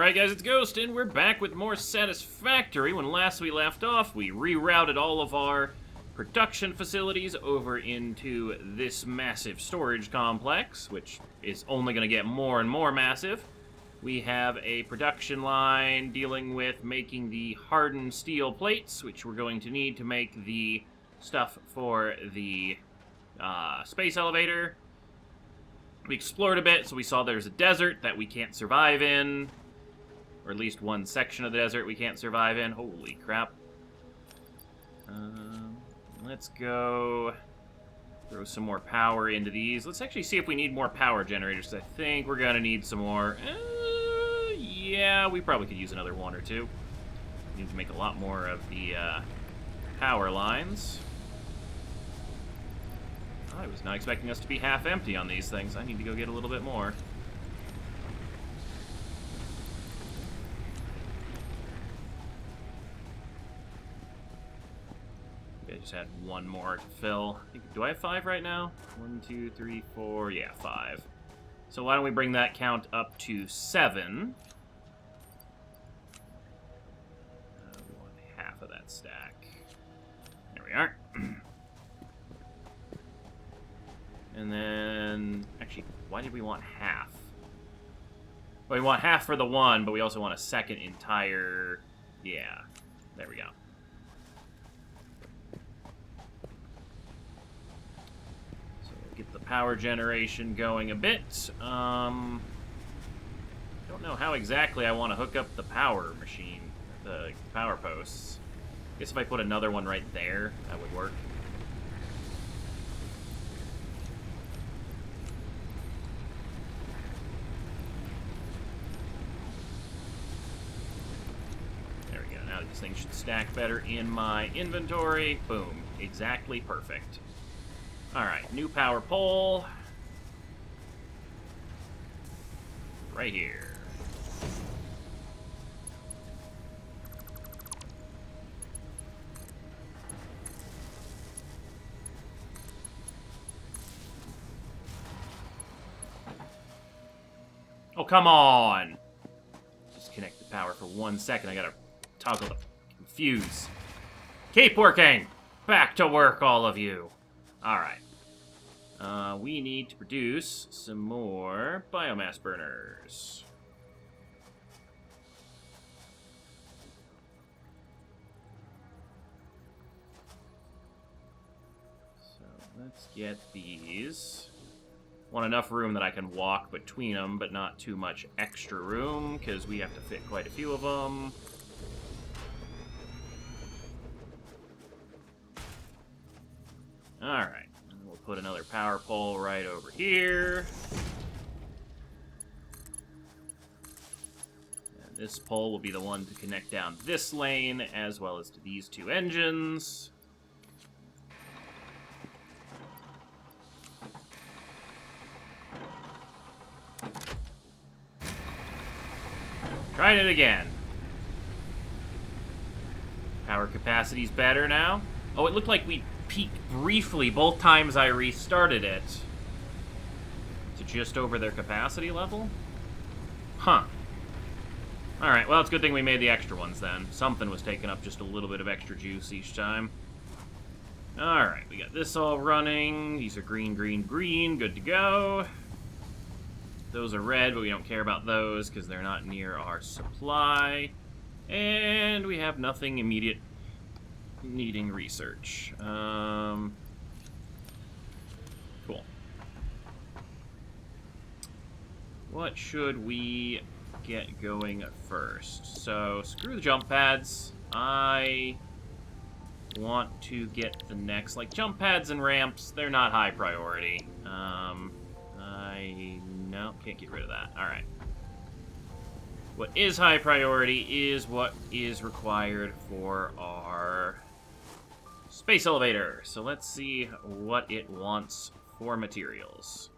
Alright guys, it's Ghost, and we're back with more Satisfactory. When last we left off, we rerouted all of our production facilities over into this massive storage complex, which is only going to get more and more massive. We have a production line dealing with making the hardened steel plates, which we're going to need to make the stuff for the space elevator. We explored a bit, so we saw there's a desert that we can't survive in. Or at least one section of the desert we can't survive in. Holy crap. Let's go throw some more power into these. Let's actually see if we need more power generators. I think we're going to need some more. Yeah, we probably could use another one or two. We need to make a lot more of the power lines. I was not expecting us to be half empty on these things. I need to go get a little bit more. I just had one more to fill. Do I have 5 right now? 1, 2, 3, 4. Yeah, 5. So why don't we bring that count up to 7? We want half of that stack. There we are. And then, actually, why did we want half? Well, we want half for the one, but we also want a second entire... Yeah, there we go. Get the power generation going a bit. Don't know how exactly I want to hook up the power machine, the power posts. I guess if I put another one right there, that would work. There we go. Now these things should stack better in my inventory. Boom. Exactly perfect. Alright, new power pole. Right here. Oh, come on! Disconnect the power for 1 second. I gotta toggle the fuse. Keep working! Back to work, all of you! Alright. We need to produce some more biomass burners. So let's get these. Want enough room that I can walk between them, but not too much extra room, because we have to fit quite a few of them. Alright. Put another power pole right over here. And this pole will be the one to connect down this lane, as well as to these two engines. Trying it again. Power capacity's better now. Oh, it looked like we peaked briefly both times I restarted it to just over their capacity level? Huh. Alright, well, it's a good thing we made the extra ones then. Something was taking up just a little bit of extra juice each time. Alright, we got this all running. These are green, green, green. Good to go. Those are red, but we don't care about those because they're not near our supply. And we have nothing immediate needing research. Cool. What should we get going first? So, screw the jump pads. I want to get the next... Like, jump pads and ramps, they're not high priority. No, can't get rid of that. Alright. What is high priority is what is required for our space elevator. So let's see what it wants for materials.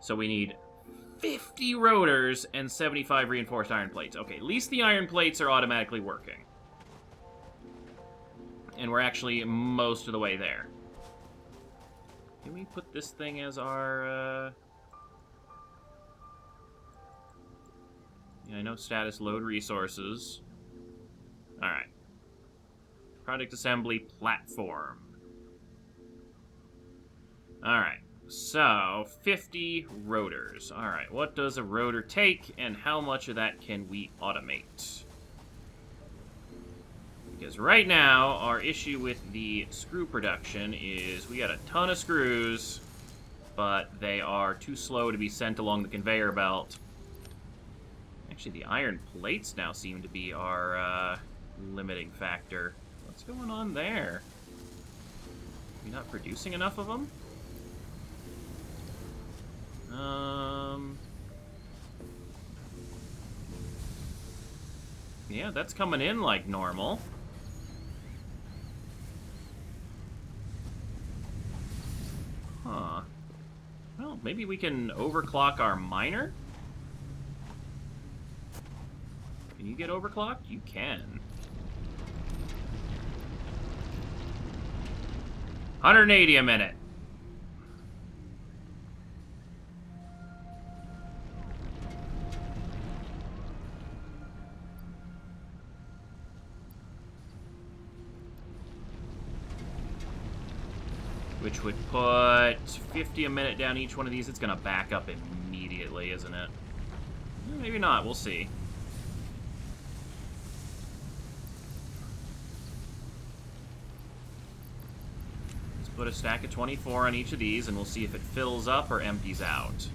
So we need 50 rotors and 75 reinforced iron plates. Okay, at least the iron plates are automatically working. And we're actually most of the way there. Can we put this thing as our... I know status load resources. Alright. Product assembly platform. Alright. So, 50 rotors. Alright, what does a rotor take, and how much of that can we automate? Because right now, our issue with the screw production is we got a ton of screws, but they are too slow to be sent along the conveyor belt. Actually, the iron plates now seem to be our limiting factor. What's going on there? Are we not producing enough of them? Yeah, that's coming in like normal. Huh. Well, maybe we can overclock our miner? Can you get overclocked? You can. 180 a minute. Which would put 50 a minute down each one of these. It's going to back up immediately, isn't it? Maybe not. We'll see. Let's put a stack of 24 on each of these, and we'll see if it fills up or empties out.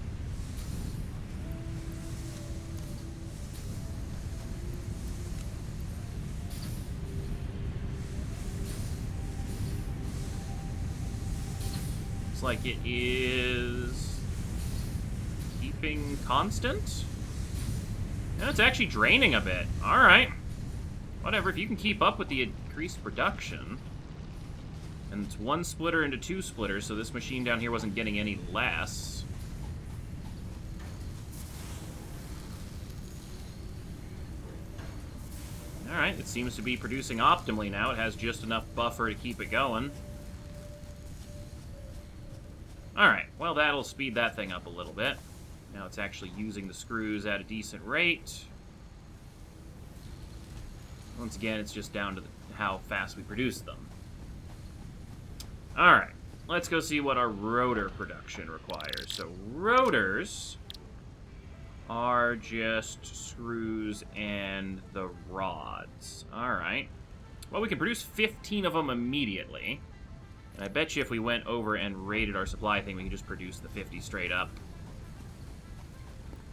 Like it is keeping constant. And it's actually draining a bit. Alright. Whatever, if you can keep up with the increased production. And it's one splitter into two splitters, so this machine down here wasn't getting any less. Alright, it seems to be producing optimally now. It has just enough buffer to keep it going. Alright, well that'll speed that thing up a little bit. Now it's actually using the screws at a decent rate. Once again, it's just down to how fast we produce them. Alright, let's go see what our rotor production requires. So rotors are just screws and the rods. Alright. Well, we can produce 15 of them immediately. I bet you if we went over and raided our supply thing, we could just produce the 50 straight up.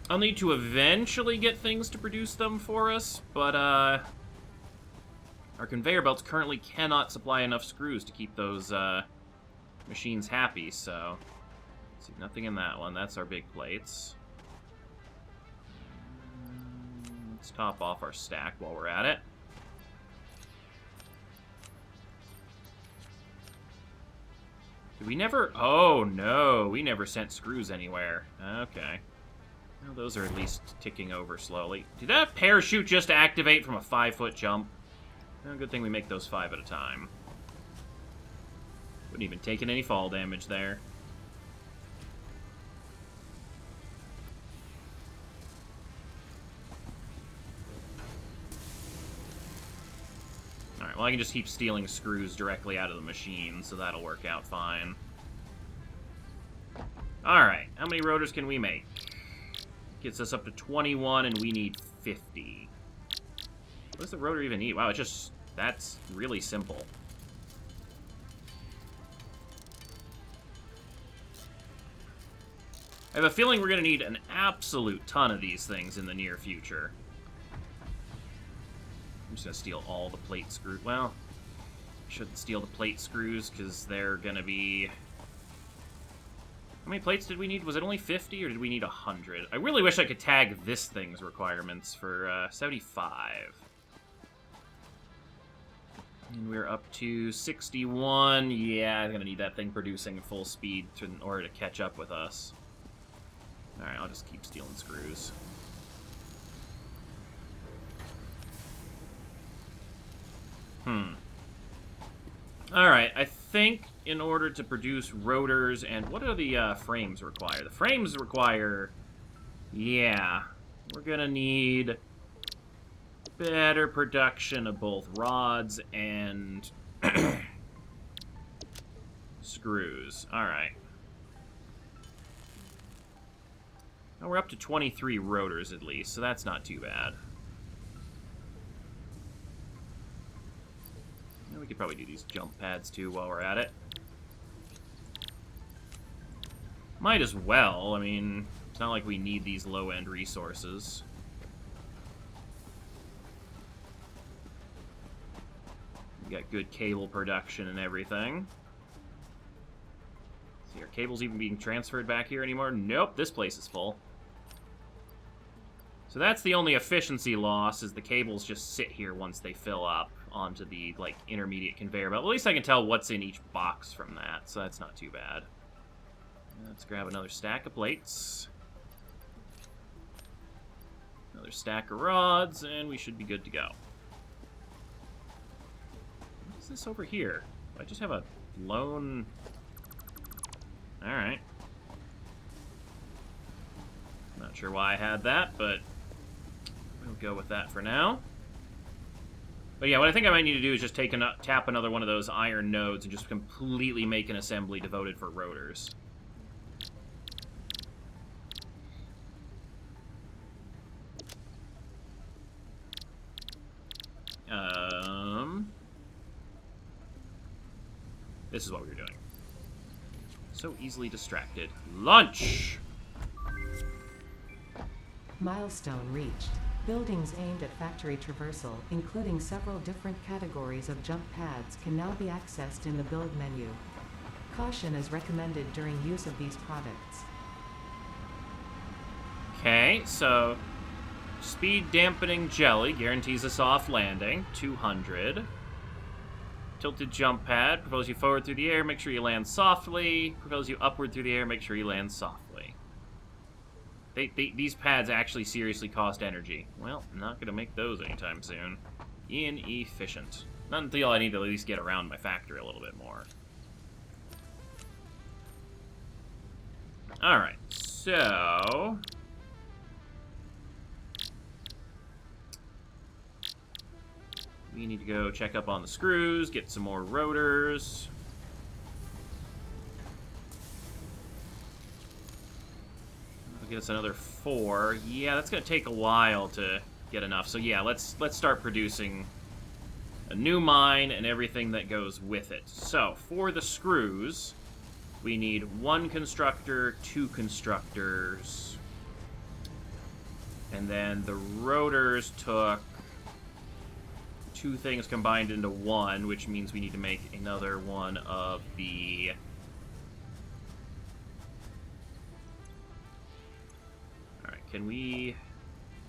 I'll need to eventually get things to produce them for us, but, our conveyor belts currently cannot supply enough screws to keep those, machines happy, so... Let's see, nothing in that one. That's our big plates. Let's top off our stack while we're at it. Did we never... Oh, no. We never sent screws anywhere. Okay. Well, those are at least ticking over slowly. Did that parachute just activate from a 5-foot jump? Oh, good thing we make those 5 at a time. Wouldn't even taken any fall damage there. Alright, well I can just keep stealing screws directly out of the machine, so that'll work out fine. Alright, how many rotors can we make? Gets us up to 21, and we need 50. What does the rotor even need? Wow, it's just... That's really simple. I have a feeling we're going to need an absolute ton of these things in the near future. I'm just going to steal all the plate screws. Well, I shouldn't steal the plate screws, because they're going to be... How many plates did we need? Was it only 50, or did we need 100? I really wish I could tag this thing's requirements for 75. And we're up to 61. Yeah, I'm going to need that thing producing full speed in order to catch up with us. Alright, I'll just keep stealing screws. Alright, I think in order to produce rotors and... What do the frames require? The frames require... Yeah. We're gonna need better production of both rods and screws. Alright. Now we're up to 23 rotors at least, so that's not too bad. We could probably do these jump pads too while we're at it. Might as well. I mean, it's not like we need these low-end resources. We got good cable production and everything. See, are cables even being transferred back here anymore? Nope, this place is full. So that's the only efficiency loss, is the cables just sit here once they fill up onto the, like, intermediate conveyor belt. At least I can tell what's in each box from that, so that's not too bad. Let's grab another stack of plates. Another stack of rods, and we should be good to go. What is this over here? Do I just have a lone... Alright. Not sure why I had that, but we'll go with that for now. But yeah, what I think I might need to do is just tap another one of those iron nodes and just completely make an assembly devoted for rotors. This is what we were doing. So easily distracted. Lunch! Milestone reached. Buildings aimed at factory traversal, including several different categories of jump pads, can now be accessed in the build menu. Caution is recommended during use of these products. Okay, so speed dampening jelly guarantees a soft landing, 200. Tilted jump pad propels you forward through the air, make sure you land softly. Propels you upward through the air, make sure you land softly. These pads actually seriously cost energy. Well, I'm not going to make those anytime soon. Inefficient. Not until I need to at least get around my factory a little bit more. Alright, so... we need to go check up on the screws, get some more rotors. That'll get us another 4. Yeah, that's going to take a while to get enough. So yeah, let's start producing a new mine and everything that goes with it. So, for the screws, we need 1 constructor, 2 constructors. And then the rotors took 2 things combined into 1, which means we need to make another one of the... Alright, can we...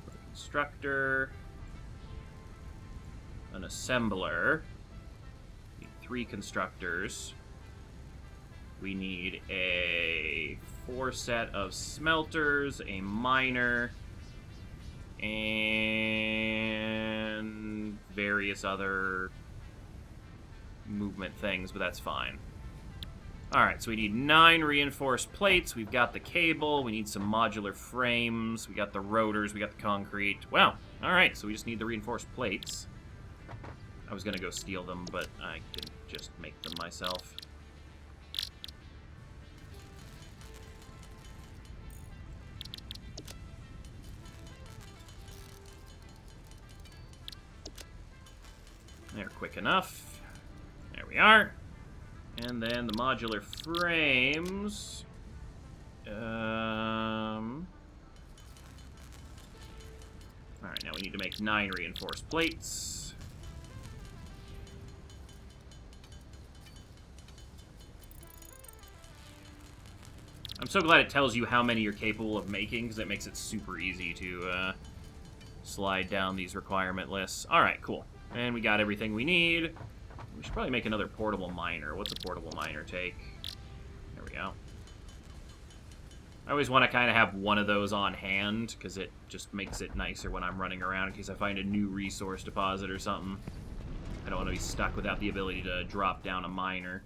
put a constructor... an assembler... we need 3 constructors... we need a 4 set of smelters, a miner... and various other movement things, but that's fine. Alright, so we need 9 reinforced plates. We've got the cable. We need some modular frames. We got the rotors. We got the concrete. Wow. Alright, so we just need the reinforced plates. I was going to go steal them, but I could just make them myself. They're quick enough. There we are. And then the modular frames. Alright, now we need to make 9 reinforced plates. I'm so glad it tells you how many you're capable of making, because it makes it super easy to slide down these requirement lists. Alright, cool. And we got everything we need. We should probably make another portable miner. What's a portable miner take? There we go. I always want to kind of have one of those on hand, because it just makes it nicer when I'm running around in case I find a new resource deposit or something. I don't want to be stuck without the ability to drop down a miner.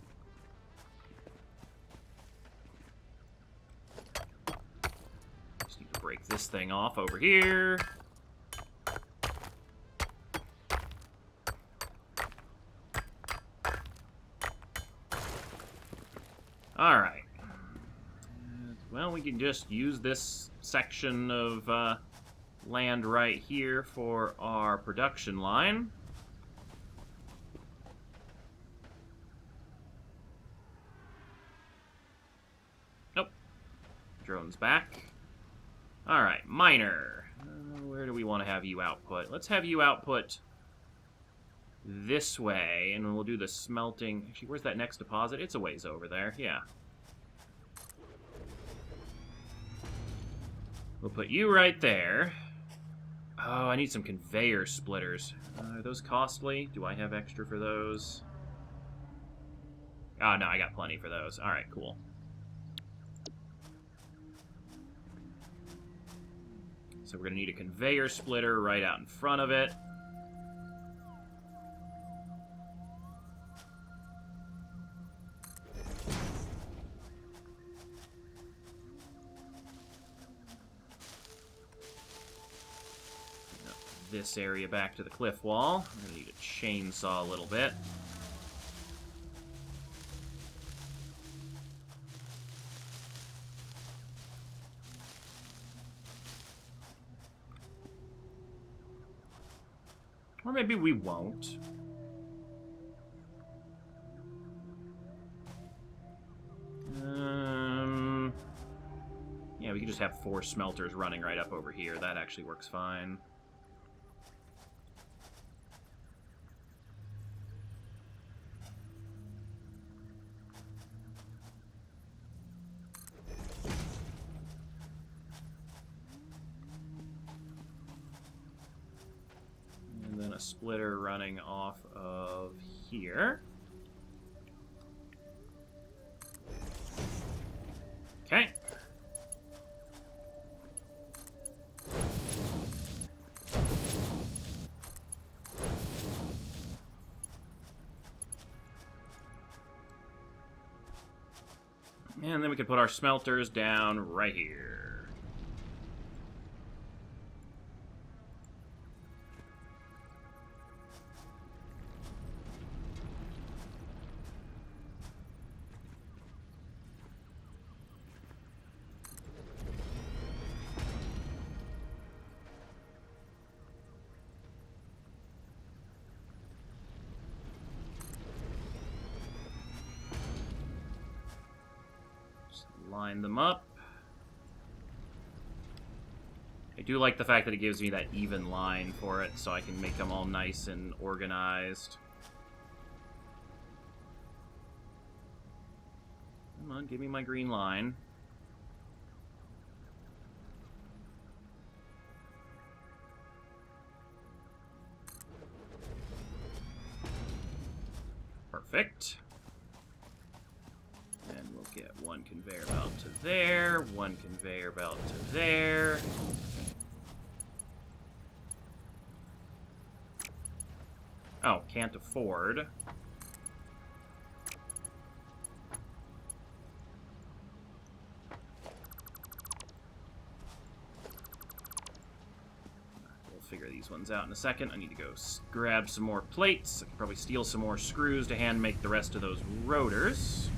Just need to break this thing off over here. Alright. Well, we can just use this section of land right here for our production line. Nope. Drone's back. Alright, miner. Where do we want to have you output? Let's have you output this way, and we'll do the smelting. Actually, where's that next deposit? It's a ways over there, yeah. We'll put you right there. Oh, I need some conveyor splitters. Are those costly? Do I have extra for those? Oh, no, I got plenty for those. Alright, cool. So we're going to need a conveyor splitter right out in front of it. This area back to the cliff wall. I'm going to need a chainsaw a little bit. Or maybe we won't. Yeah, we can just have 4 smelters running right up over here. That actually works fine. Splitter running off of here. Okay. And then we can put our smelters down right here. Line them up. I do like the fact that it gives me that even line for it, so I can make them all nice and organized. Come on, give me my green line. Perfect. And we'll get one conveyor belt to there, one conveyor belt to there. Oh, can't afford. We'll figure these ones out in a second. I need to go grab some more plates. I can probably steal some more screws to hand make the rest of those rotors.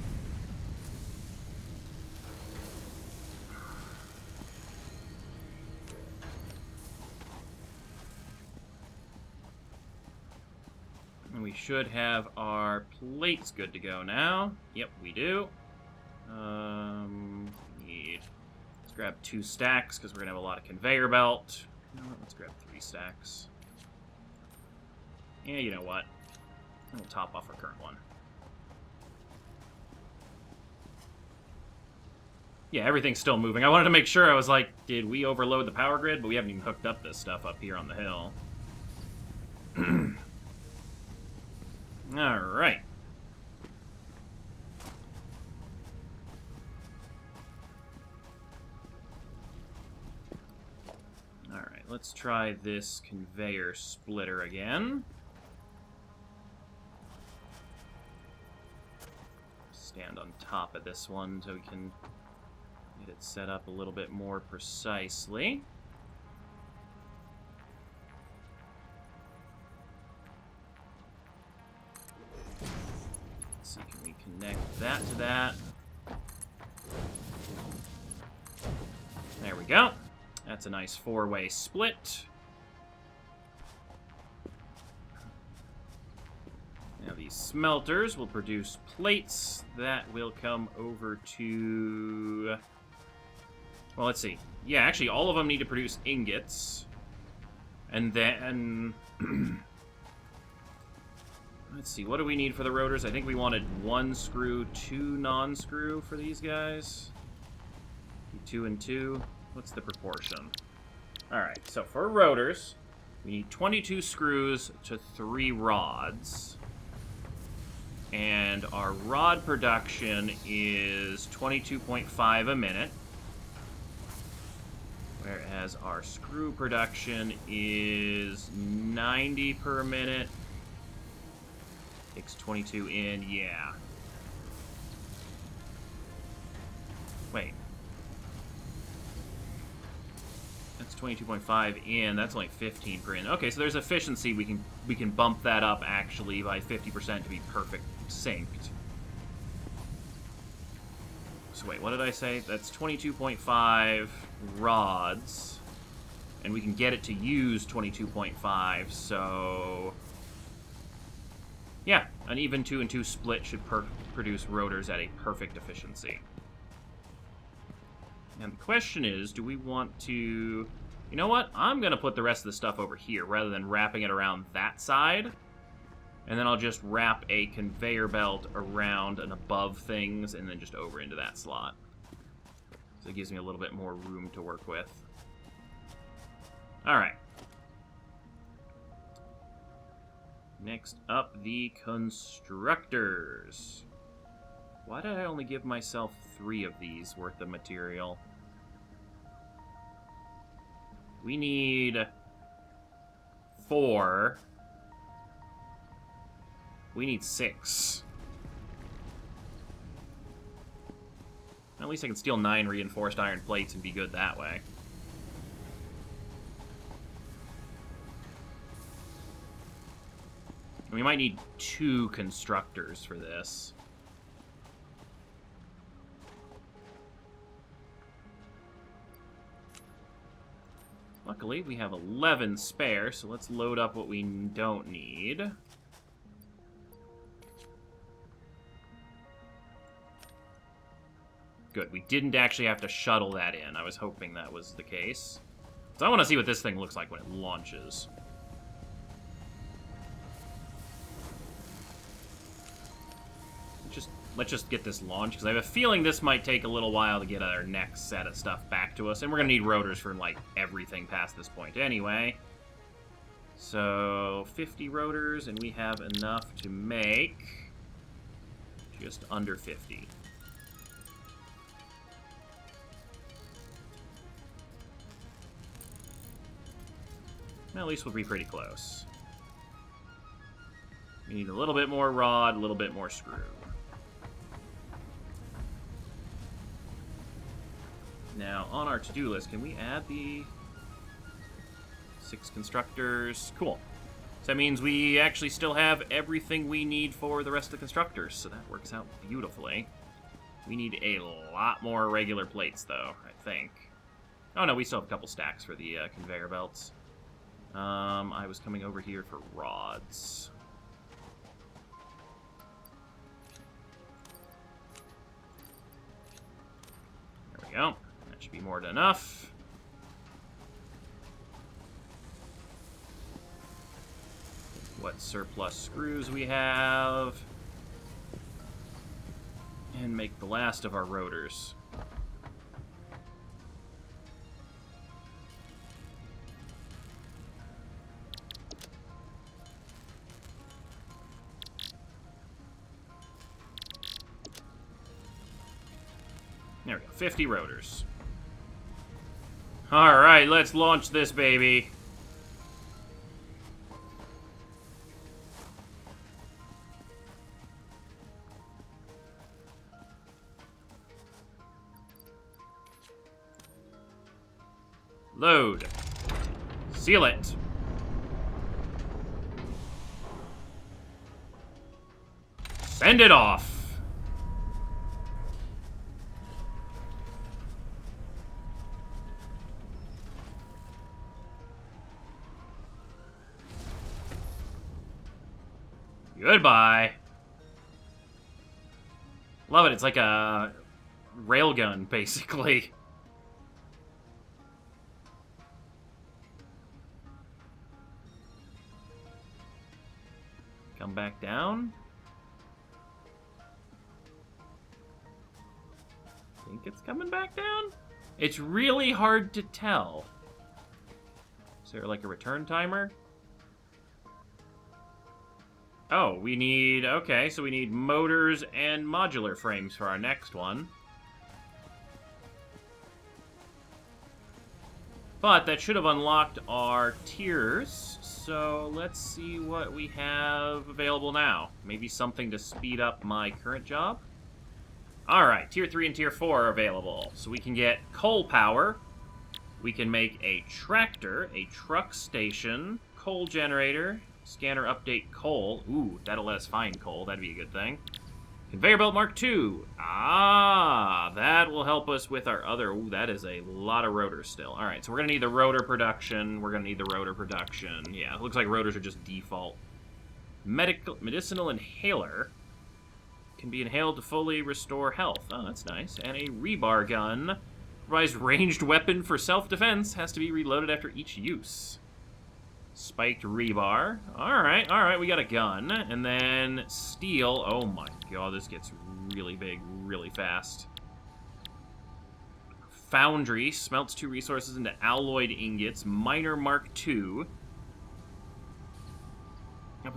We should have our plates good to go now. Yep, we do. Let's grab 2 stacks, because we're going to have a lot of conveyor belt. You know what, let's grab 3 stacks. Yeah, you know what? We'll top off our current one. Yeah, everything's still moving. I wanted to make sure. I was like, did we overload the power grid? But we haven't even hooked up this stuff up here on the hill. Alright. Alright, let's try this conveyor splitter again. Stand on top of this one so we can Get it set up a little bit more precisely. Let's see, can we connect that to that? There we go. That's a nice 4-way split. Now these smelters will produce plates that will come over to... Well, let's see. Yeah, actually, all of them need to produce ingots. And then... Let's see, what do we need for the rotors? I think we wanted 1 screw, 2 non-screw for these guys. 2 and 2. What's the proportion? Alright, so for rotors, we need 22 screws to 3 rods. And our rod production is 22.5 a minute. Whereas our screw production is 90 per minute. Takes 22 in, yeah. Wait. That's 22.5 in, that's only 15 per in. Okay, so there's efficiency, we can bump that up actually by 50% to be perfect synced. So wait, what did I say? That's 22.5 rods. And we can get it to use 22.5, so... Yeah, an even 2 and 2 split should produce rotors at a perfect efficiency. And the question is, do we want to... You know what? I'm going to put the rest of the stuff over here, rather than wrapping it around that side. And then I'll just wrap a conveyor belt around and above things, and then just over into that slot. So it gives me a little bit more room to work with. Alright. Next up, the constructors. Why did I only give myself 3 of these worth of material? We need 4. We need 6. At least I can steal 9 reinforced iron plates and be good that way. We might need 2 constructors for this. Luckily, we have 11 spare, so let's load up what we don't need. Good, we didn't actually have to shuttle that in. I was hoping that was the case. So I want to see what this thing looks like when it launches. Let's just get this launched, because I have a feeling this might take a little while to get our next set of stuff back to us. And we're going to need rotors for, like, everything past this point anyway. So, 50 rotors, and we have enough to make just under 50. At least we'll be pretty close. We need a little bit more rod, a little bit more screw. Now, on our to-do list, can we add the 6 constructors? Cool. So that means we actually still have everything we need for the rest of the constructors, so that works out beautifully. We need a lot more regular plates, though, I think. Oh, no, we still have a couple stacks for the conveyor belts. I was coming over here for rods. There we go. That should be more than enough. What surplus screws we have. And make the last of our rotors. There we go, 50 rotors. Alright, let's launch this baby. Load. Seal it. Send it off. Goodbye. Love it. It's like a railgun, basically. Come back down. Think it's coming back down? It's really hard to tell. Is there like a return timer? Oh, we need... Okay, so we need motors and modular frames for our next one. But that should have unlocked our tiers, so let's see what we have available now. Maybe something to speed up my current job? Alright, Tier 3 and Tier 4 are available. So we can get coal power, we can make a tractor, a truck station, coal generator, scanner update coal. Ooh, that'll let us find coal, that'd be a good thing. Conveyor belt Mark II. Ah, that will help us with our other... Ooh, that is a lot of rotors still. All right, so we're going to need the rotor production. We're going to need the rotor production. Yeah, it looks like rotors are just default. Medicinal inhaler. Can be inhaled to fully restore health. Oh, that's nice. And a rebar gun. Provides ranged weapon for self-defense. Has to be reloaded after each use. Spiked rebar. Alright, we got a gun. And then steel. Oh my god, this gets really big really fast. Foundry. Smelts 2 resources into alloyed ingots. Miner Mark II.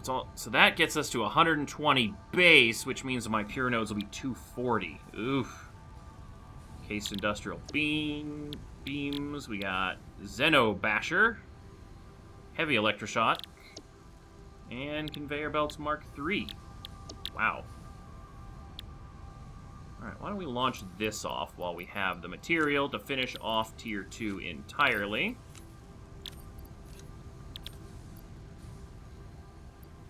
So that gets us to 120 base, which means my pure nodes will be 240. Oof. Case industrial beams. We got Zeno Basher. Heavy Electroshock, and Conveyor Belts Mark III. Wow. Alright, why don't we launch this off while we have the material to finish off Tier 2 entirely.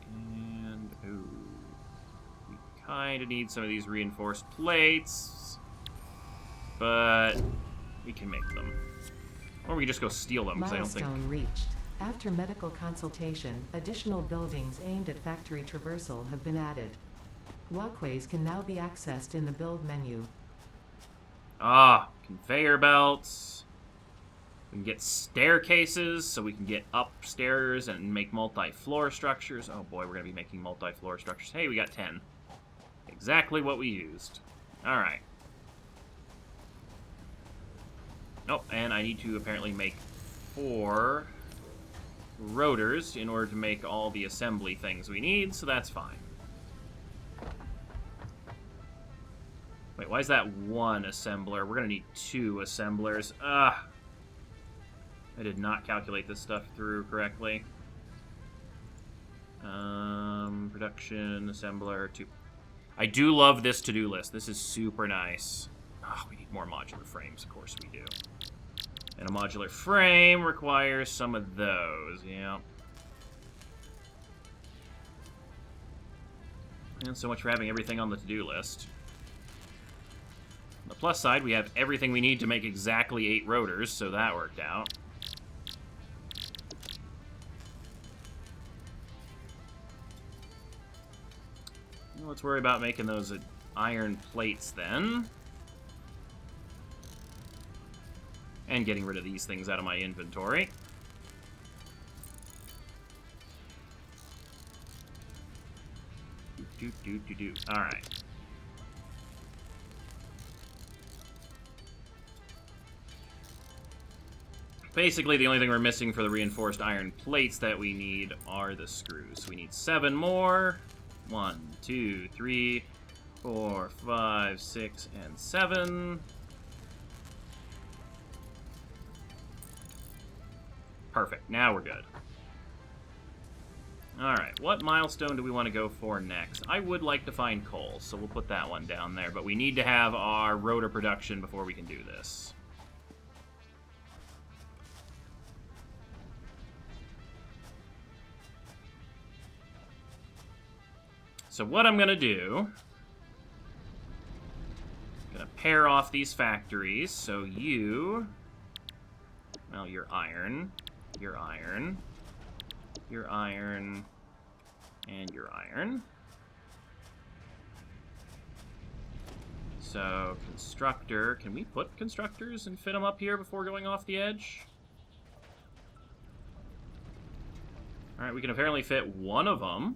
And, ooh, we kind of need some of these reinforced plates, but we can make them. Or we can just go steal them, because I don't think... Milestone reached. After medical consultation, additional buildings aimed at factory traversal have been added. Walkways can now be accessed in the build menu. Ah, conveyor belts. We can get staircases, so we can get upstairs and make multi-floor structures. Oh boy, we're going to be making multi-floor structures. Hey, we got 10. Exactly what we used. Alright. Oh, and I need to apparently make 4... rotors in order to make all the assembly things we need, so that's fine. Wait, why is that 1 assembler? We're gonna need 2 assemblers. I did not calculate this stuff through correctly. Production, assembler, 2. I do love this to-do list. This is super nice. Oh, we need more modular frames, of course we do. And a modular frame requires some of those, yeah. And so much for having everything on the to-do list. On the plus side, we have everything we need to make exactly 8 rotors, so that worked out. Well, let's worry about making those iron plates then. And getting rid of these things out of my inventory. Alright. Basically, the only thing we're missing for the reinforced iron plates that we need are the screws. We need 7 more. 1, 2, 3, 4, 5, 6, and 7. Perfect. Now we're good. Alright, what milestone do we want to go for next? I would like to find coal, so we'll put that one down there, but we need to have our rotor production before we can do this. So what I'm going to do... I'm going to pair off these factories. So you... Well, you're iron. You're iron. You're iron. And you're iron. So, constructor. Can we put constructors and fit them up here before going off the edge? Alright, we can apparently fit one of them.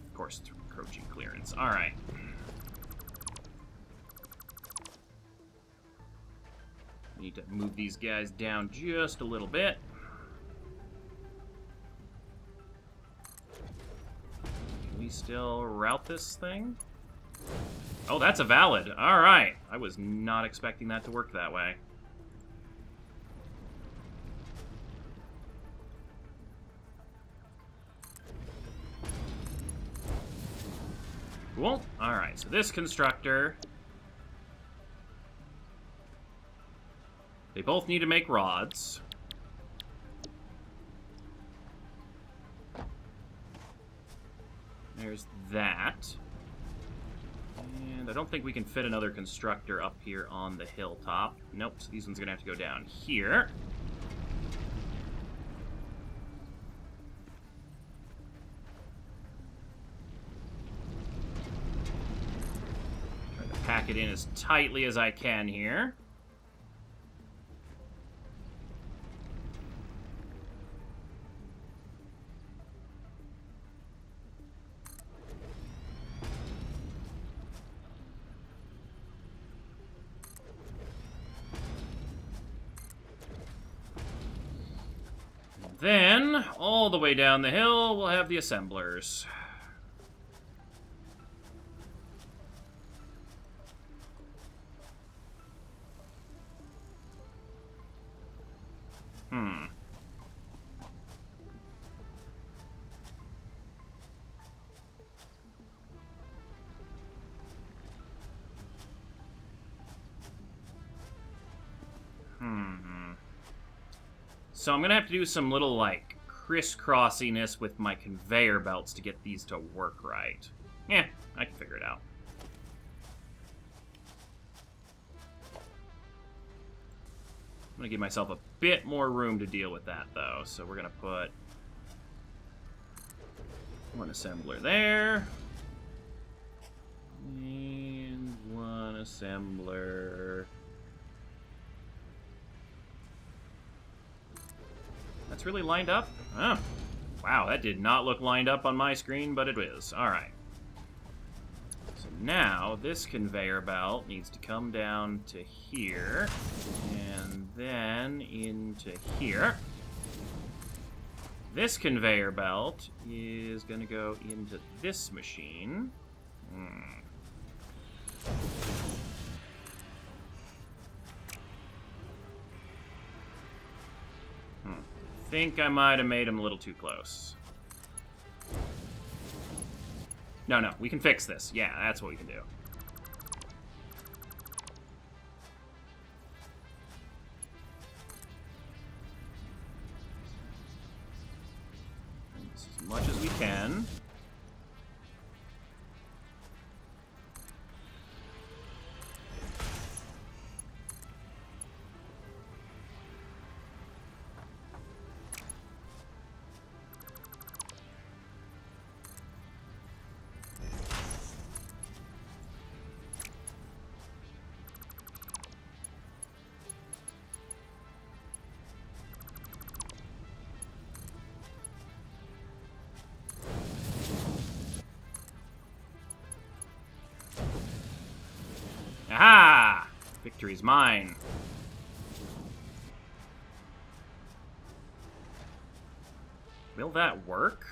Of course, it's encroaching clearance. Alright. Need to move these guys down just a little bit. Can we still route this thing? Oh, that's a valid. Alright. I was not expecting that to work that way. Cool. Alright, so this constructor... They both need to make rods. There's that. And I don't think we can fit another constructor up here on the hilltop. Nope, so these ones are going to have to go down here. Try to pack it in as tightly as I can here. Then, all the way down the hill, we'll have the assemblers. So I'm going to have to do some little, like, crisscrossiness with my conveyor belts to get these to work right. Yeah, I can figure it out. I'm going to give myself a bit more room to deal with that, though. So we're going to put one assembler there. And one assembler... That's really lined up? Oh. Wow, that did not look lined up on my screen, but it is. Alright. So now, this conveyor belt needs to come down to here, and then into here. This conveyor belt is going to go into this machine. I think I might have made him a little too close. No, we can fix this. Yeah, that's what we can do. As much as we can. Aha! Victory's mine. Will that work?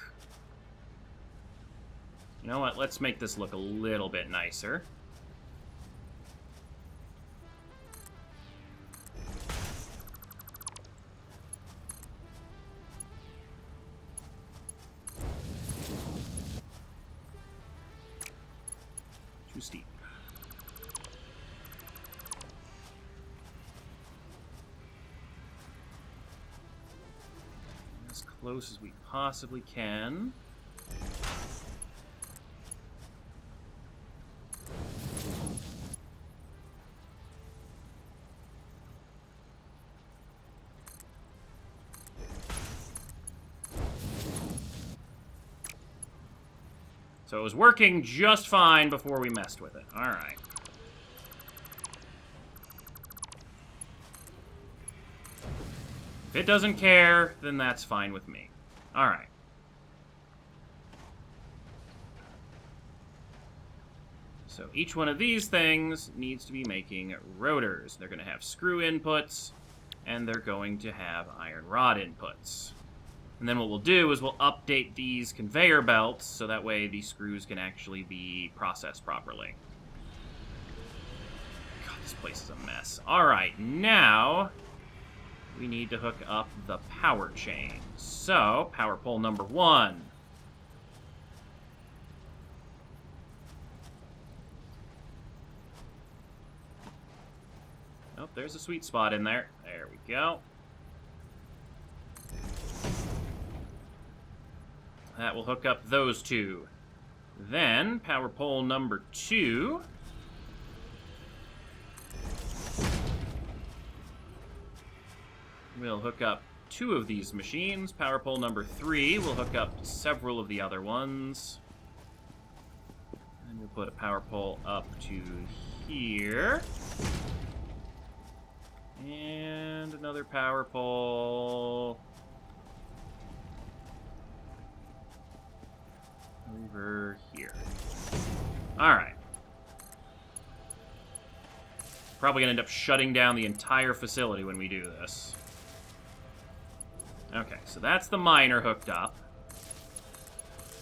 You know what? Let's make this look a little bit nicer. Too steep. As close as we possibly can. So it was working just fine before we messed with it. Alright. If it doesn't care, then that's fine with me. Alright. So each one of these things needs to be making rotors. They're going to have screw inputs, and they're going to have iron rod inputs. And then what we'll do is we'll update these conveyor belts so that way these screws can actually be processed properly. God, this place is a mess. Alright, now we need to hook up the power chain. So, power pole number 1. Oh, there's a sweet spot in there. There we go. That will hook up those two. Then, power pole number 2. We'll hook up 2 of these machines. Power pole number 3 will hook up several of the other ones. And we'll put a power pole up to here. And another power pole over here. Alright. Probably gonna end up shutting down the entire facility when we do this. Okay, so that's the miner hooked up.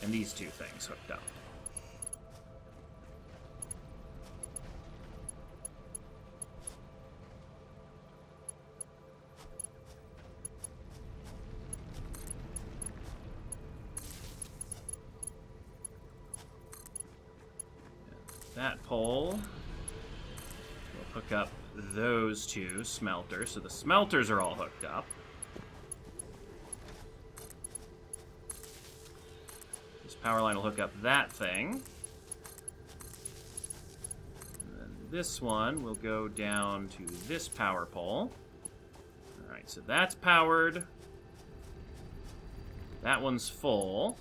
And these 2 things hooked up. That pole will hook up those 2 smelters. So the smelters are all hooked up. This power line will hook up that thing. And then this one will go down to this power pole. Alright, so that's powered. That one's full.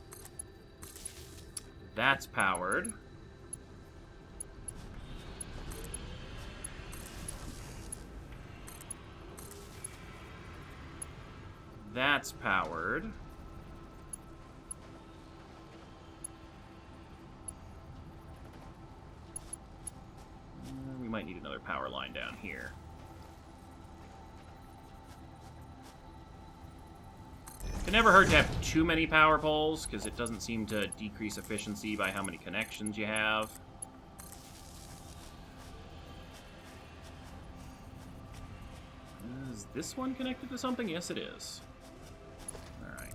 That's powered. That's powered. We might need another power line down here. It never hurt to have too many power poles, because it doesn't seem to decrease efficiency by how many connections you have. Is this one connected to something? Yes, it is. Alright.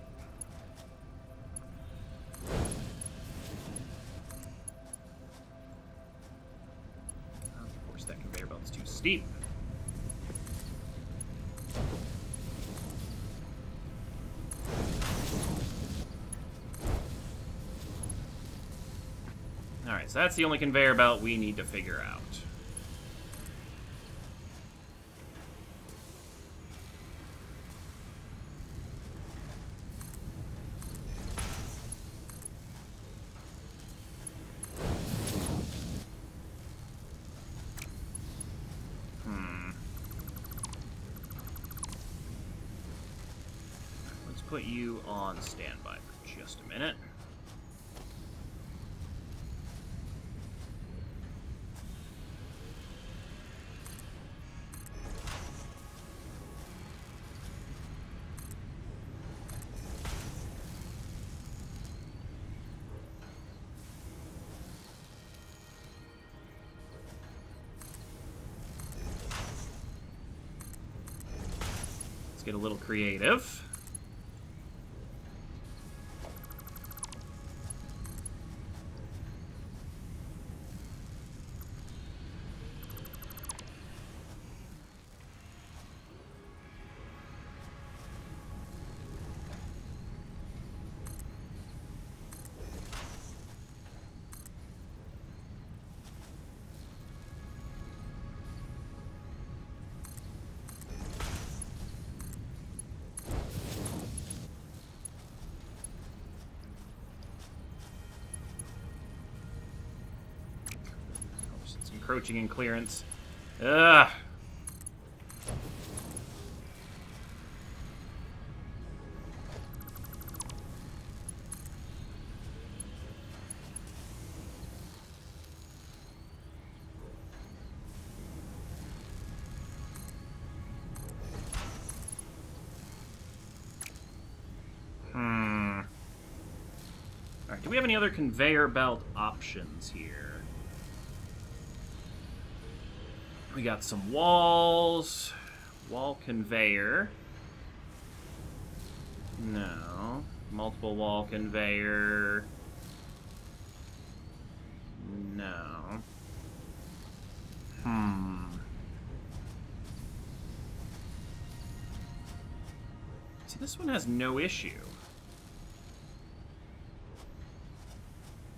Of course, that conveyor belt's too steep. Alright, so that's the only conveyor belt we need to figure out. Let's put you on standby for just a minute. Let's get a little creative. It's encroaching in clearance. Ugh. Alright, do we have any other conveyor belt options here? We got some walls. Wall conveyor. No. Multiple wall conveyor. No. See, this one has no issue.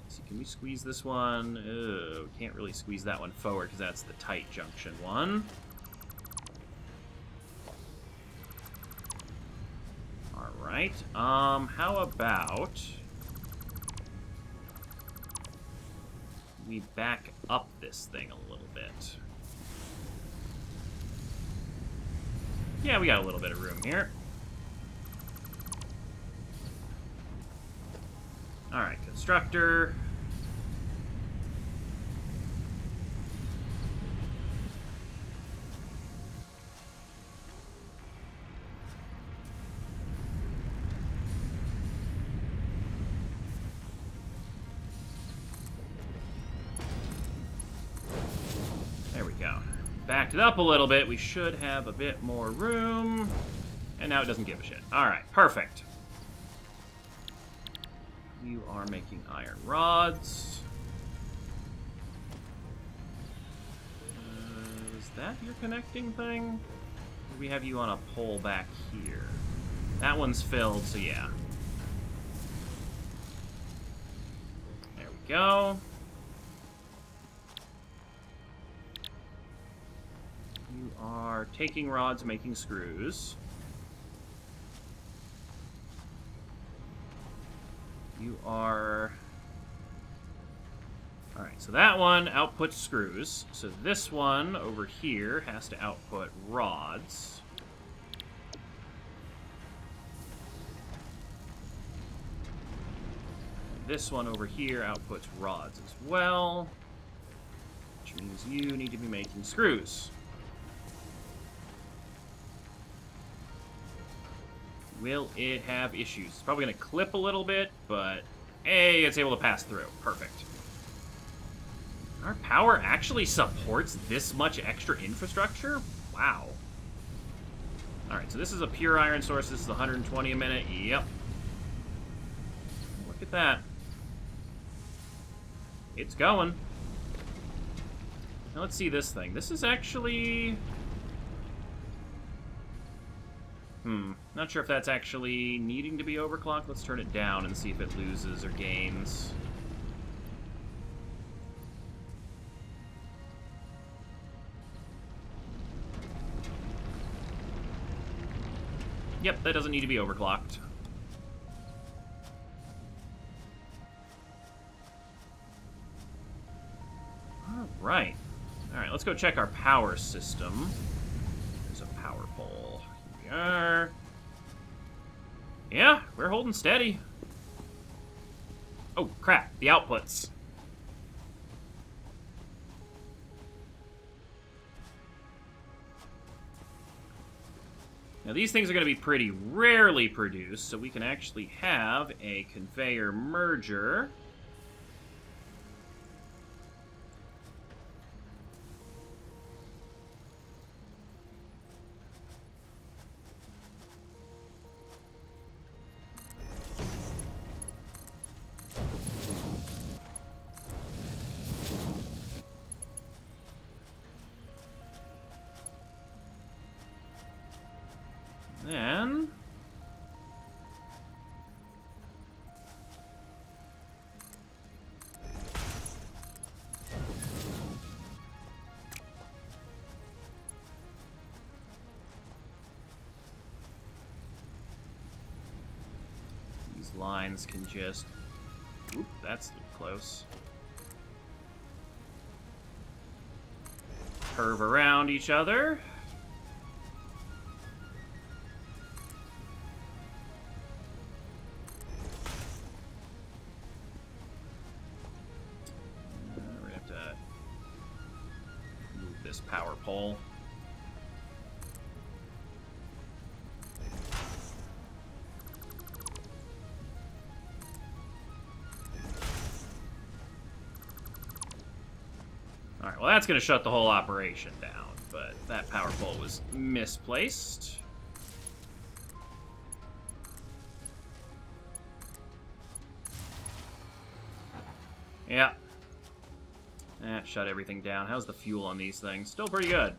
See, can we squeeze this one? Ugh, can't really squeeze that one forward because that's the tight junction one. Alright, how about we back up this thing a little bit? Yeah, we got a little bit of room here. Alright, constructor. There we go. Backed it up a little bit. We should have a bit more room. And now it doesn't give a shit. Alright, perfect. You are making iron rods. Is that your connecting thing? Or do we have you on a pole back here? That one's filled, so yeah. There we go. You are taking rods, making screws. You are... Alright, so that one outputs screws. So this one over here has to output rods. This one over here outputs rods as well. Which means you need to be making screws. Will it have issues? It's probably going to clip a little bit, but hey, it's able to pass through. Perfect. Our power actually supports this much extra infrastructure? Wow. Alright, so this is a pure iron source. This is 120 a minute. Yep. Look at that. It's going. Now let's see this thing. This is actually... Not sure if that's actually needing to be overclocked. Let's turn it down and see if it loses or gains. Yep, that doesn't need to be overclocked. Alright. Alright, let's go check our power system. There's a power pole. Here we are. Yeah, we're holding steady. Oh, crap. The outputs. Now, these things are going to be pretty rarely produced, so we can actually have a conveyor merger. Then... these lines can just... Oop, that's close. curve around each other. We have to move this power pole. Alright, well that's going to shut the whole operation down, but that power pole was misplaced. Yeah. That shut everything down. How's the fuel on these things? Still pretty good.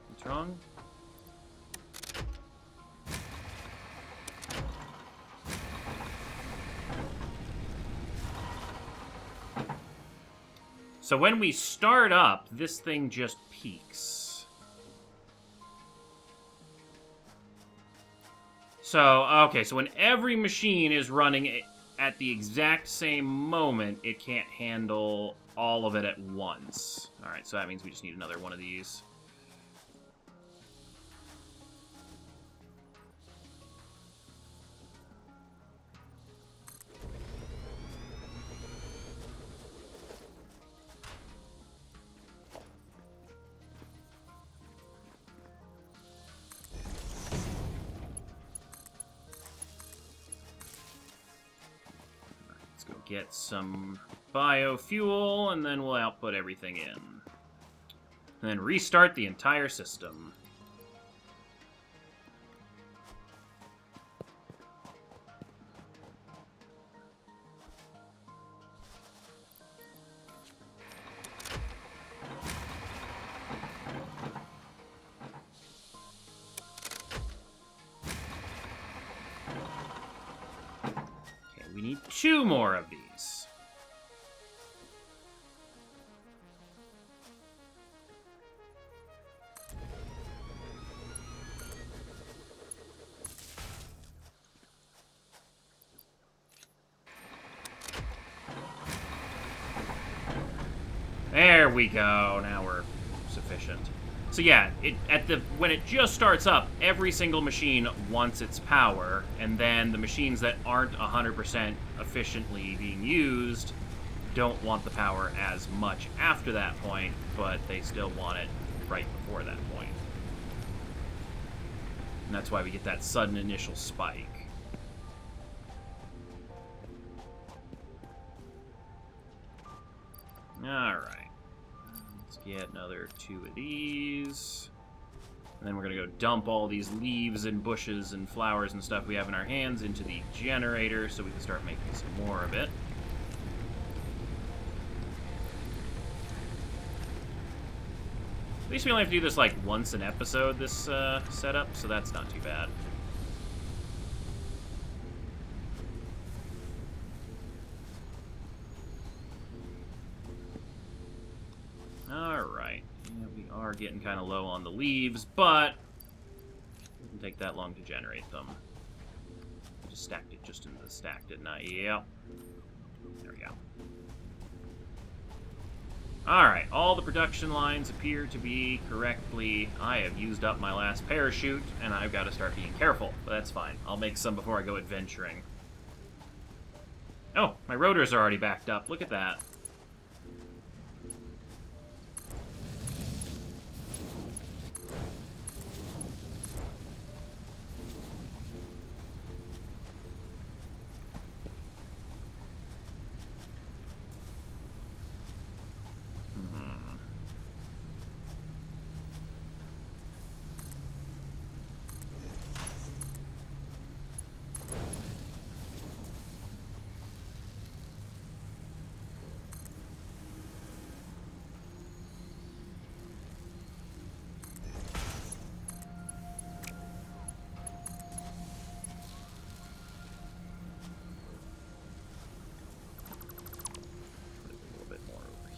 What's wrong? So when we start up, this thing just peaks. So, okay, so when every machine is running at the exact same moment, it can't handle all of it at once. Alright, so that means we just need another one of these. Get some biofuel, and then we'll output everything in. And then restart the entire system. We need 2 more of these. There we go. Now we're sufficient. So yeah, when it just starts up, every single machine wants its power, and then the machines that aren't 100% efficiently being used don't want the power as much after that point, but they still want it right before that point. And that's why we get that sudden initial spike. Alright. Let's get another 2 of these. And then we're going to go dump all these leaves and bushes and flowers and stuff we have in our hands into the generator so we can start making some more of it. At least we only have to do this like once an episode, this setup, so that's not too bad. Alright. Yeah, we are getting kind of low on the leaves, but it doesn't take that long to generate them. I just stacked it just into the stack, didn't I? Yep. There we go. Alright, all the production lines appear to be correctly... I have used up my last parachute, and I've got to start being careful, but that's fine. I'll make some before I go adventuring. Oh, my rotors are already backed up. Look at that.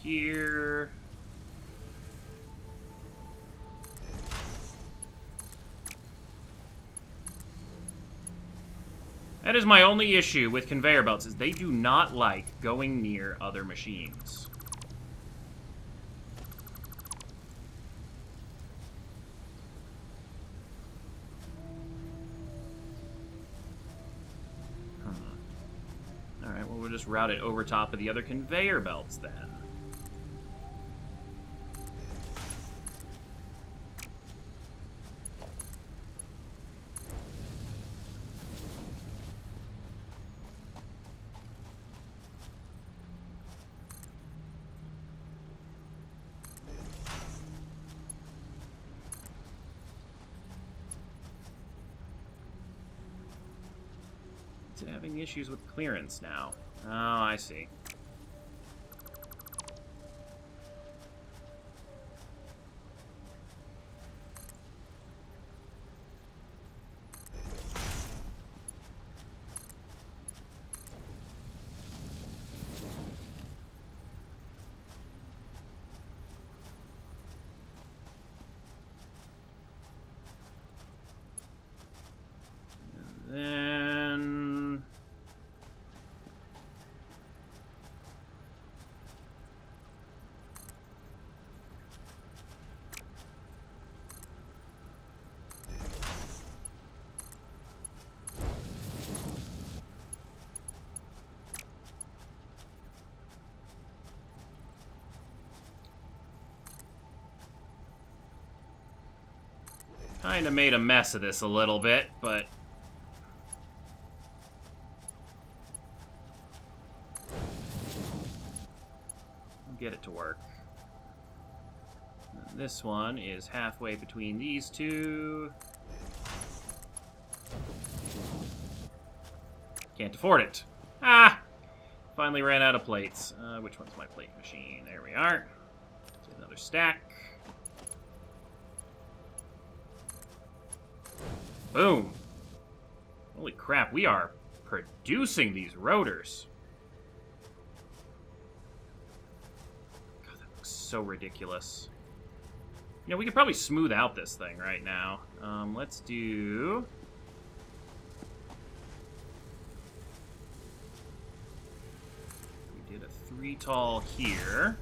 Here. That is my only issue with conveyor belts, is they do not like going near other machines. Alright, well, we'll just route it over top of the other conveyor belts, then. It's having issues with clearance now. Oh, I see. Then... Kinda made a mess of this a little bit, but... I'll get it to work. And this one is halfway between these two. Can't afford it. Ah! Finally ran out of plates. Which one's my plate machine? There we are. Get another stack. Boom. Holy crap, we are producing these rotors. God, that looks so ridiculous. You know, we could probably smooth out this thing right now. Let's do... We did a 3 tall here.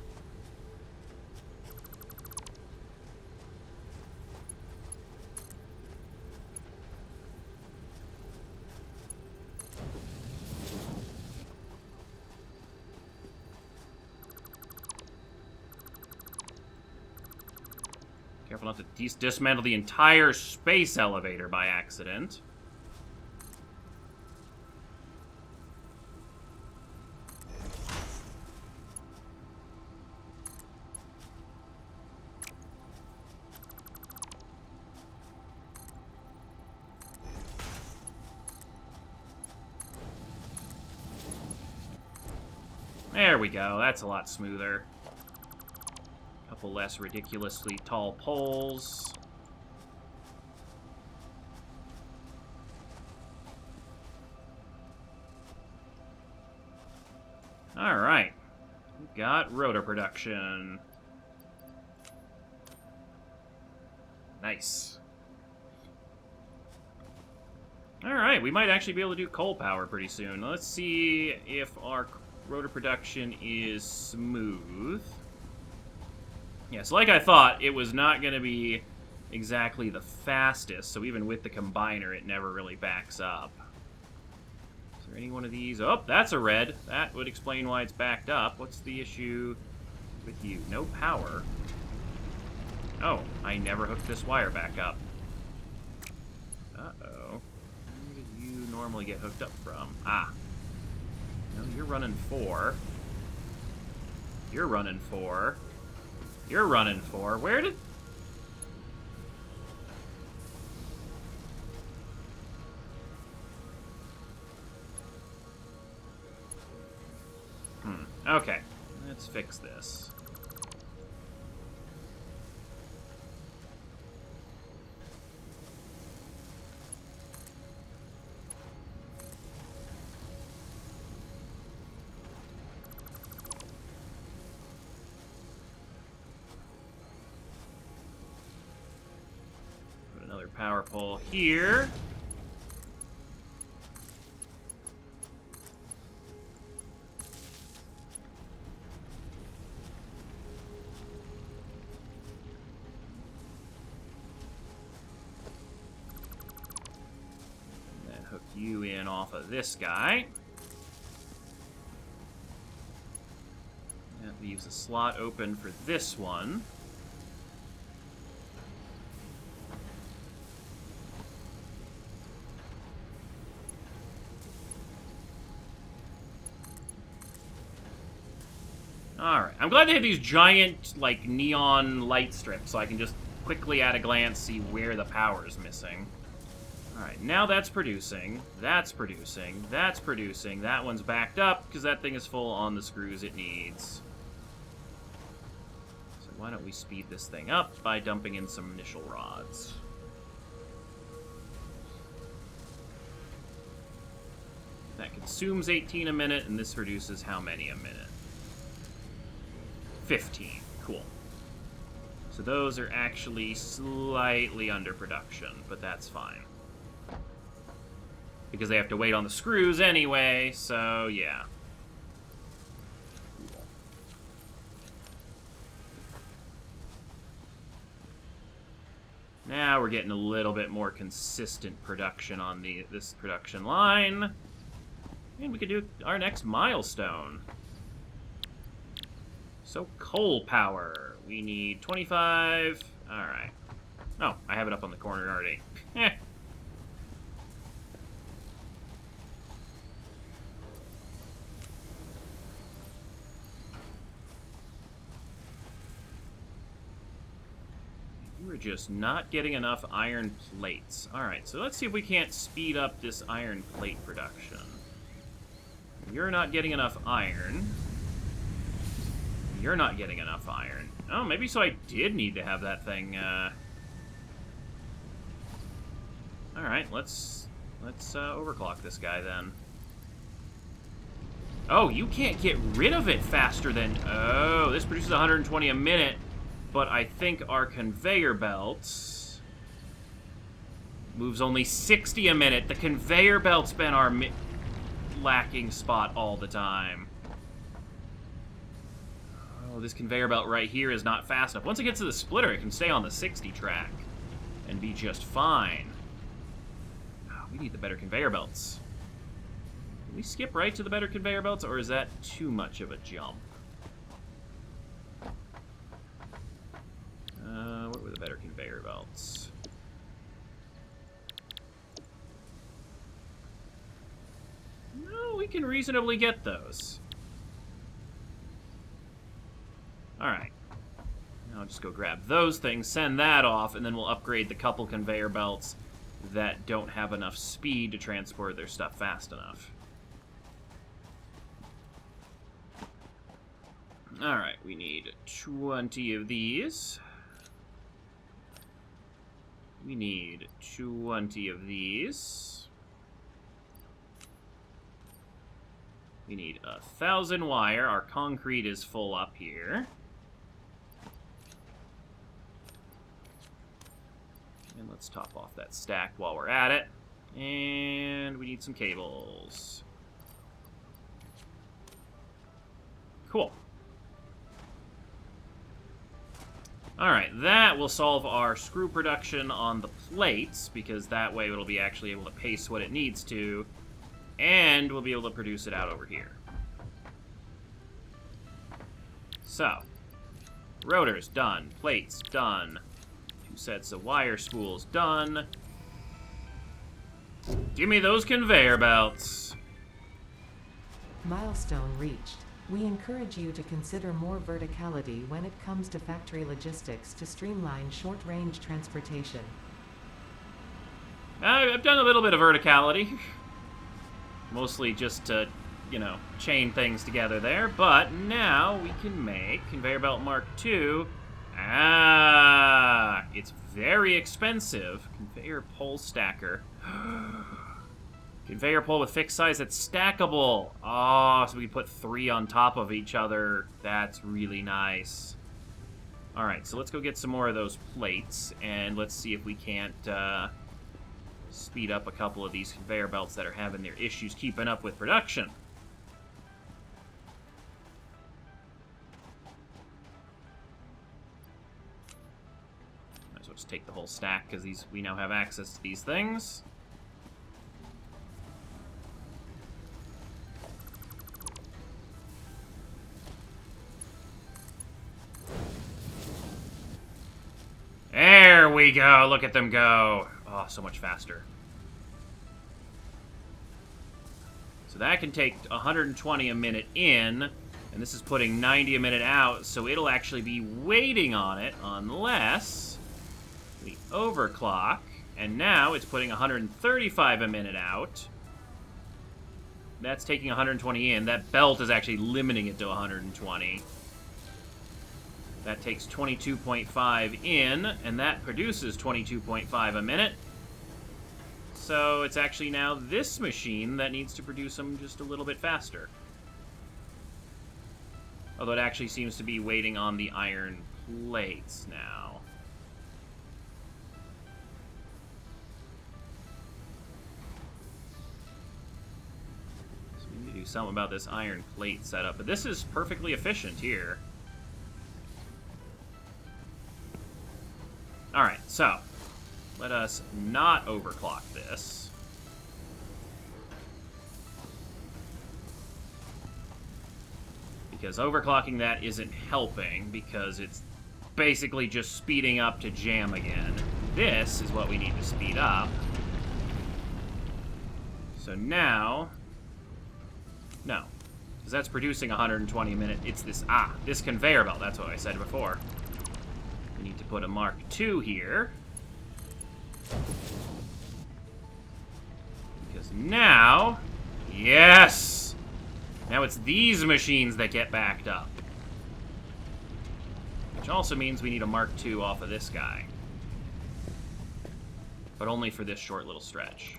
Careful not to dismantle the entire space elevator by accident. There we go. That's a lot smoother. Couple less ridiculously tall poles. Alright. We've got rotor production. Nice. Alright, we might actually be able to do coal power pretty soon. Let's see if our rotor production is smooth. Yeah, so like I thought, it was not going to be exactly the fastest, so even with the combiner, it never really backs up. Is there any one of these? Oh, that's a red. That would explain why it's backed up. What's the issue with you? No power. Oh, I never hooked this wire back up. Uh-oh. Where did you normally get hooked up from? Ah. No, you're running 4. You're running 4. You're running 4. Where did... Okay. Let's fix this. Power pole here. you in off of this guy. That leaves a slot open for this one. Alright, I'm glad they have these giant, like, neon light strips, so I can just quickly at a glance see where the power is missing. Alright, now that's producing, that's producing, that's producing, that one's backed up, because that thing is full on the screws it needs. So why don't we speed this thing up by dumping in some initial rods. That consumes 18 a minute, and this produces how many a minute? 15. Cool. So those are actually slightly under production, but that's fine. Because they have to wait on the screws anyway, so yeah. Cool. Now we're getting a little bit more consistent production on this production line. And we could do our next milestone. So, coal power. We need 25. Alright. Oh, I have it up on the corner already. Eh. We're just not getting enough iron plates. Alright, so let's see if we can't speed up this iron plate production. You're not getting enough iron. You're not getting enough iron. Oh, maybe so I did need to have that thing, Alright, let's overclock this guy, then. Oh, you can't get rid of it faster than... Oh, this produces 120 a minute, but I think our conveyor belts... moves only 60 a minute. The conveyor belt's been our lacking spot all the time. Oh, this conveyor belt right here is not fast enough. Once it gets to the splitter, it can stay on the 60 track and be just fine. Oh, we need the better conveyor belts. Can we skip right to the better conveyor belts, or is that too much of a jump? What were the better conveyor belts? No, we can reasonably get those. Alright. Now I'll just go grab those things, send that off, and then we'll upgrade the couple conveyor belts that don't have enough speed to transport their stuff fast enough. Alright, we need 20 of these. We need 20 of these. We need 1,000 wire. Our concrete is full up here. And let's top off that stack while we're at it. And we need some cables. Cool. Alright, that will solve our screw production on the plates, because that way it'll be actually able to pace what it needs to, and we'll be able to produce it out over here. So, rotors done, plates done, 2 sets of wire spools done. Give me those conveyor belts. Milestone reached. We encourage you to consider more verticality when it comes to factory logistics to streamline short-range transportation. I've done a little bit of verticality. Mostly just to, you know, chain things together there. But now we can make Conveyor Belt Mark II. Ah, it's very expensive. Conveyor pole stacker. Conveyor pole with fixed size that's stackable. Oh, so we can put 3 on top of each other. That's really nice. Alright, so let's go get some more of those plates, and let's see if we can't speed up a couple of these conveyor belts that are having their issues keeping up with production. Might as well just take the whole stack, because we now have access to these things. we go. Look at them go. Oh, so much faster. So that can take 120 a minute in, and this is putting 90 a minute out, so it'll actually be waiting on it unless we overclock, and now it's putting 135 a minute out. That's taking 120 in. That belt is actually limiting it to 120. That takes 22.5 in, and that produces 22.5 a minute. So it's actually now this machine that needs to produce them just a little bit faster. Although it actually seems to be waiting on the iron plates now. So we need to do something about this iron plate setup. But this is perfectly efficient here. Alright, so let us not overclock this. Because overclocking that isn't helping, because it's basically just speeding up to jam again. This is what we need to speed up. So now... No. Because that's producing 120 a minute. It's this... this conveyor belt. That's what I said before. We need to put a Mark II here. Because now... Yes! Now it's these machines that get backed up. Which also means we need a Mark II off of this guy. But only for this short little stretch.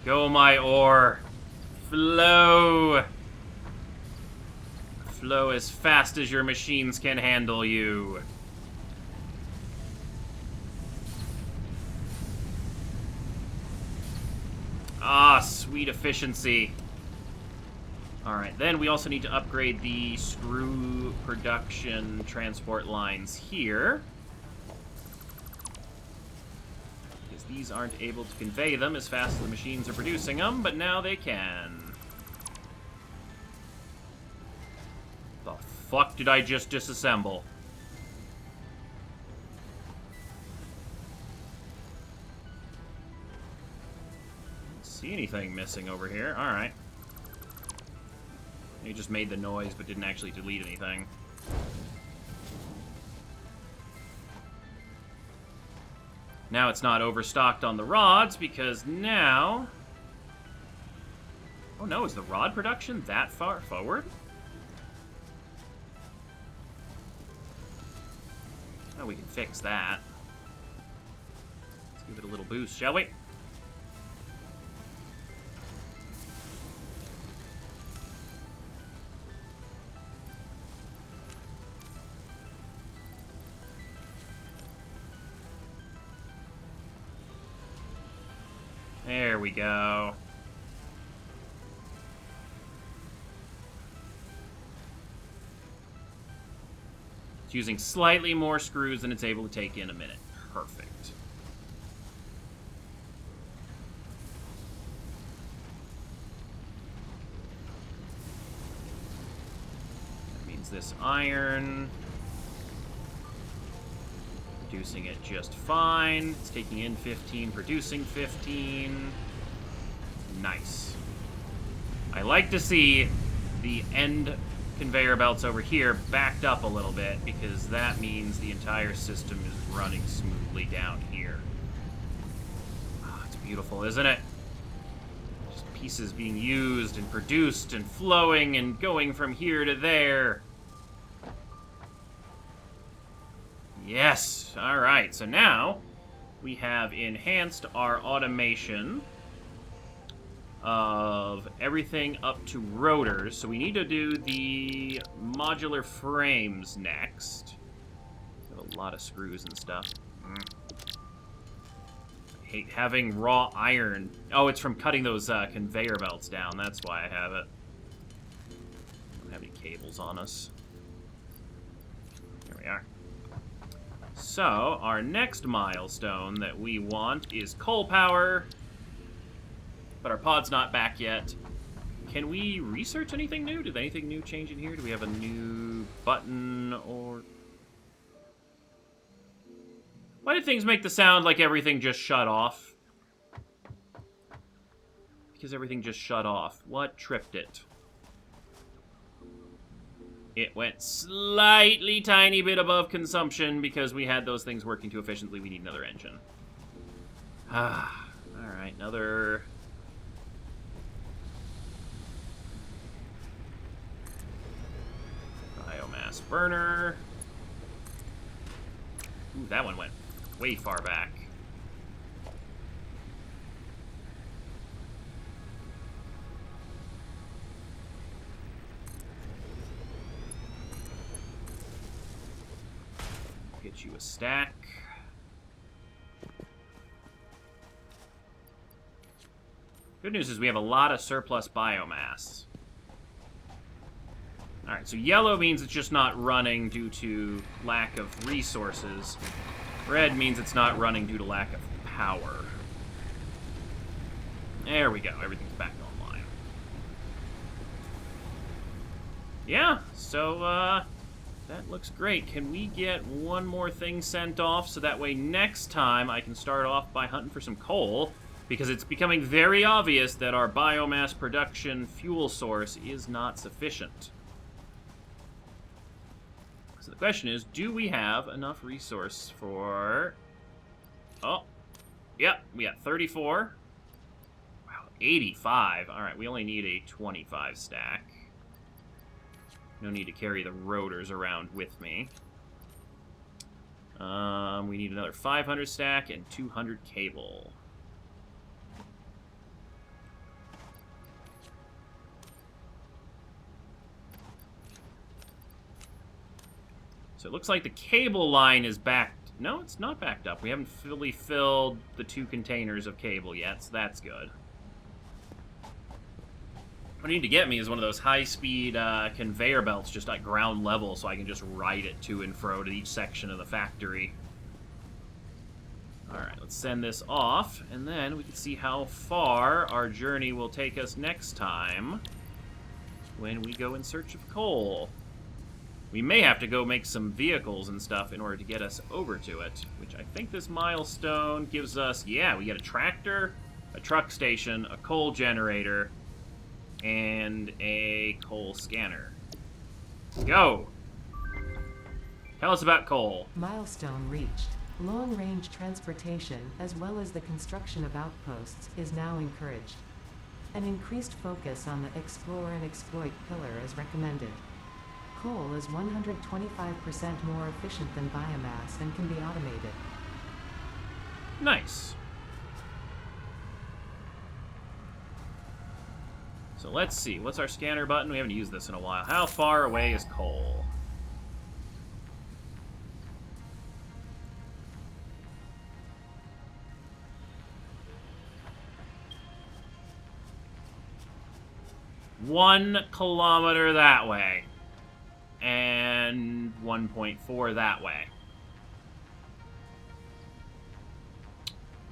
Go, my ore. Flow. Flow as fast as your machines can handle you. Sweet efficiency. Alright, then we also need to upgrade the screw production transport lines here. Because these aren't able to convey them as fast as the machines are producing them, but now they can. The fuck did I just disassemble? See anything missing over here? Alright. He just made the noise, but didn't actually delete anything. Now it's not overstocked on the rods, because now... Oh no, is the rod production that far forward? Oh, we can fix that. Let's give it a little boost, shall we? There we go. It's using slightly more screws than it's able to take in a minute. Perfect. That means this iron... Producing it just fine. It's taking in 15, producing 15. Nice. I like to see the end conveyor belts over here backed up a little bit, because that means the entire system is running smoothly down here. Oh, it's beautiful, isn't it? Just pieces being used and produced and flowing and going from here to there. Yes! Alright, so now we have enhanced our automation of everything up to rotors. So we need to do the modular frames next. Got a lot of screws and stuff. I hate having raw iron. Oh, it's from cutting those conveyor belts down. That's why I have it. Don't have any cables on us. There we are. So, our next milestone that we want is coal power. But our pod's not back yet. Can we research anything new? Did anything new change in here? Do we have a new button or... Why did things make the sound like everything just shut off? Because everything just shut off. What tripped it? It went slightly tiny bit above consumption because we had those things working too efficiently. We need another engine. Ah, alright, another... biomass burner. Ooh, that one went way far back. Get you a stack. Good news is we have a lot of surplus biomass. Alright, so yellow means it's just not running due to lack of resources. Red means it's not running due to lack of power. There we go, everything's back online. Yeah, so, that looks great. Can we get one more thing sent off so that way next time I can start off by hunting for some coal? Because it's becoming very obvious that our biomass production fuel source is not sufficient. So the question is, do we have enough resource for... Oh, yep, we got 34. Wow, 85. Alright, we only need a 25 stack. No need to carry the rotors around with me. We need another 500 stack and 200 cable. So it looks like the cable line is backed. No, it's not backed up. We haven't fully filled the 2 containers of cable yet, so that's good. What I need to get me is one of those high-speed conveyor belts just at ground level so I can just ride it to and fro to each section of the factory. Alright, let's send this off, and then we can see how far our journey will take us next time when we go in search of coal. We may have to go make some vehicles and stuff in order to get us over to it, which I think this milestone gives us... Yeah, we get a tractor, a truck station, a coal generator, and a coal scanner. Go! Tell us about coal. Milestone reached. Long-range transportation, as well as the construction of outposts, is now encouraged. An increased focus on the explore and exploit pillar is recommended. Coal is 125% more efficient than biomass and can be automated. Nice. So let's see, what's our scanner button? We haven't used this in a while. How far away is coal? One kilometer that way. And 1.4 that way.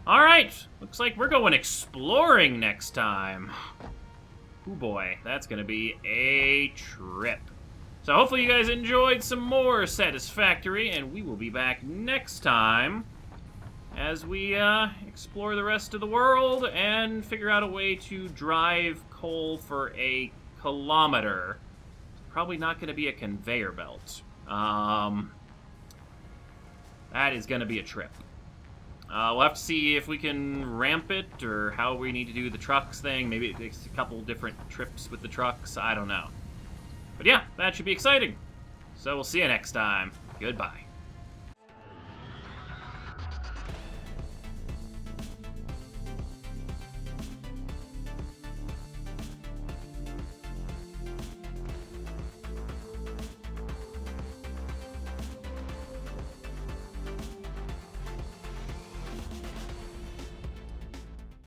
Alright, looks like we're going exploring next time. Oh boy, that's gonna be a trip. So hopefully you guys enjoyed some more Satisfactory, and we will be back next time as we explore the rest of the world and figure out a way to drive coal for a kilometer. Probably not going to be a conveyor belt. That is going to be a trip. We'll have to see if we can ramp it or how we need to do the trucks thing. Maybe it takes a couple different trips with the trucks. I don't know. But yeah, that should be exciting. So we'll see you next time. Goodbye.